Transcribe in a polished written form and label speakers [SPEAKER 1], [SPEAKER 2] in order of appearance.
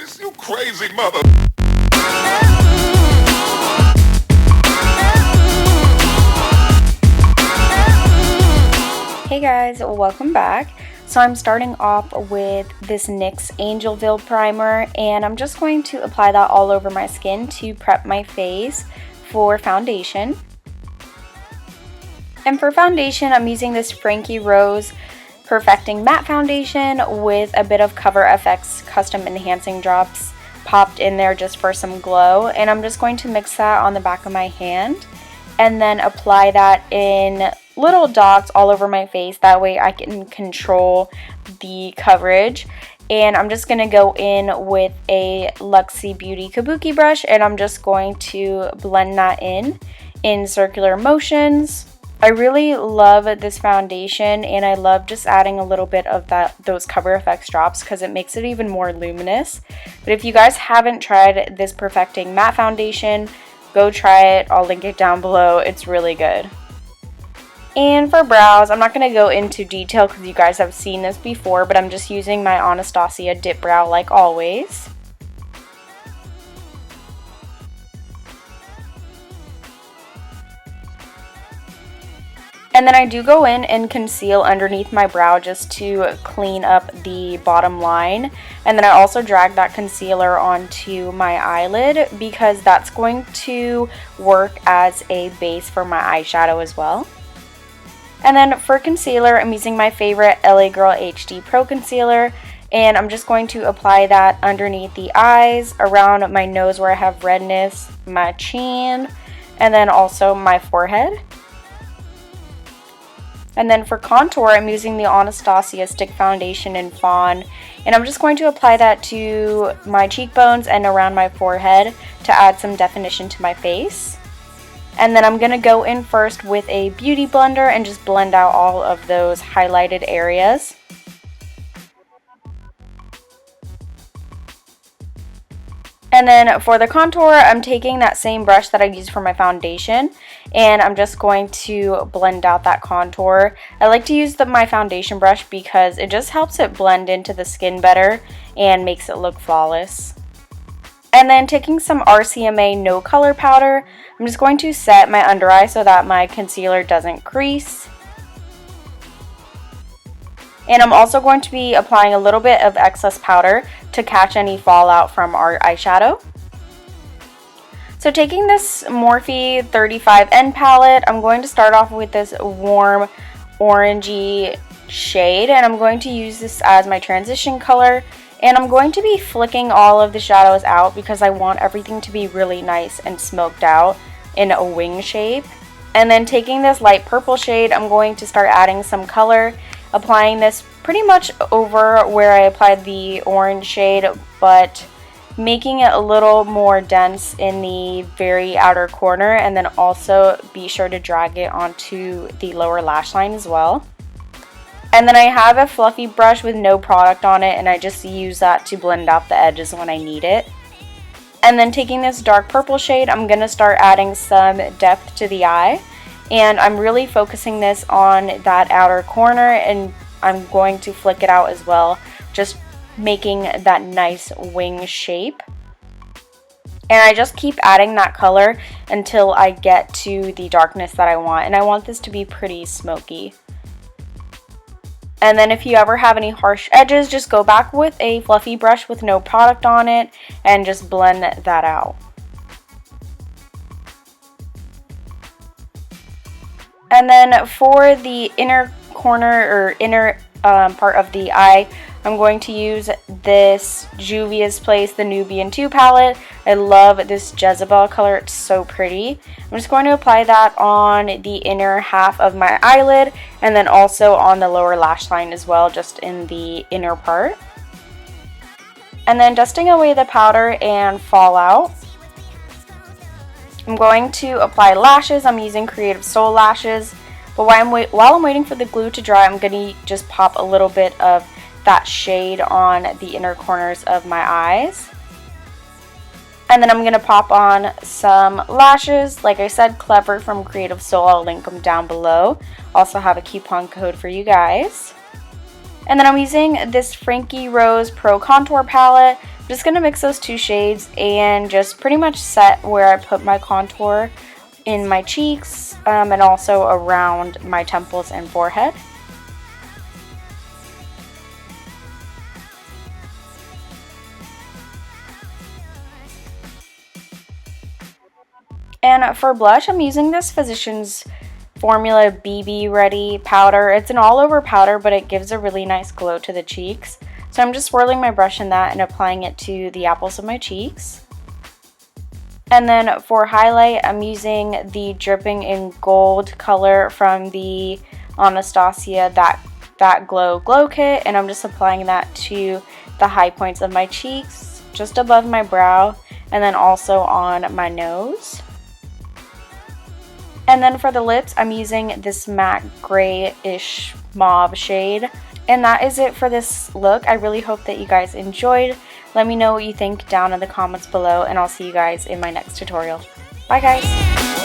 [SPEAKER 1] face, you crazy mother.
[SPEAKER 2] Hey guys, welcome back. So I'm starting off with this NYX Angelville primer, and I'm just going to apply that all over my skin to prep my face for foundation. And for foundation, I'm using this Frankie Rose Perfecting Matte Foundation with a bit of Cover FX Custom Enhancing Drops popped in there just for some glow. And I'm just going to mix that on the back of my hand and then apply that in little dots all over my face. That way I can control the coverage. And I'm just going to go in with a Luxie Beauty Kabuki brush, and I'm just going to blend that in circular motions. I really love this foundation, and I love just adding a little bit of those Cover FX drops because it makes it even more luminous. But if you guys haven't tried this Perfecting Matte Foundation, go try it. I'll link it down below. It's really good. And for brows, I'm not going to go into detail because you guys have seen this before, but I'm just using my Anastasia Dip Brow like always. And then I do go in and conceal underneath my brow just to clean up the bottom line. And then I also drag that concealer onto my eyelid because that's going to work as a base for my eyeshadow as well. And then for concealer, I'm using my favorite LA Girl HD Pro Concealer. And I'm just going to apply that underneath the eyes, around my nose where I have redness, my chin, and then also my forehead. And then for contour, I'm using the Anastasia Stick Foundation in Fawn. And I'm just going to apply that to my cheekbones and around my forehead to add some definition to my face. And then I'm going to go in first with a beauty blender and just blend out all of those highlighted areas. And then for the contour, I'm taking that same brush that I used for my foundation, and I'm just going to blend out that contour. I like to use my foundation brush because it just helps it blend into the skin better and makes it look flawless. And then taking some RCMA No Color Powder, I'm just going to set my under eye so that my concealer doesn't crease. And I'm also going to be applying a little bit of excess powder to catch any fallout from our eyeshadow. So taking this Morphe 35N palette, I'm going to start off with this warm orangey shade, and I'm going to use this as my transition color. And I'm going to be flicking all of the shadows out because I want everything to be really nice and smoked out in a wing shape. And then taking this light purple shade, I'm going to start adding some color, applying this pretty much over where I applied the orange shade, but making it a little more dense in the very outer corner, and then also be sure to drag it onto the lower lash line as well. And then I have a fluffy brush with no product on it, and I just use that to blend out the edges when I need it. And then taking this dark purple shade, I'm going to start adding some depth to the eye. And I'm really focusing this on that outer corner, and I'm going to flick it out as well, just making that nice wing shape. And I just keep adding that color until I get to the darkness that I want, and I want this to be pretty smoky. And then if you ever have any harsh edges, just go back with a fluffy brush with no product on it and just blend that out. And then for the inner corner or inner part of the eye, I'm going to use this Juvias Place, the Nubian 2 palette. I love this Jezebel color. It's so pretty. I'm just going to apply that on the inner half of my eyelid and then also on the lower lash line as well, just in the inner part. And then dusting away the powder and fallout, I'm going to apply lashes. I'm using Creative Soul lashes, but while I'm waiting for the glue to dry, I'm going to just pop a little bit of that shade on the inner corners of my eyes. And then I'm going to pop on some lashes. Like I said, Clever from Creative Soul. I'll link them down below. Also have a coupon code for you guys. And then I'm using this Frankie Rose Pro Contour Palette I'm just going to mix those two shades and just pretty much set where I put my contour in my cheeks and also around my temples and forehead. And for blush, I'm using this Physicians Formula BB Ready powder. It's an all-over powder, but it gives a really nice glow to the cheeks. So I'm just swirling my brush in that and applying it to the apples of my cheeks. And then for highlight, I'm using the Dripping in Gold color from the Anastasia That Glow Kit, and I'm just applying that to the high points of my cheeks, just above my brow, and then also on my nose. And then for the lips, I'm using this matte grayish mauve shade. And that is it for this look. I really hope that you guys enjoyed. Let me know what you think down in the comments below, and I'll see you guys in my next tutorial. Bye guys!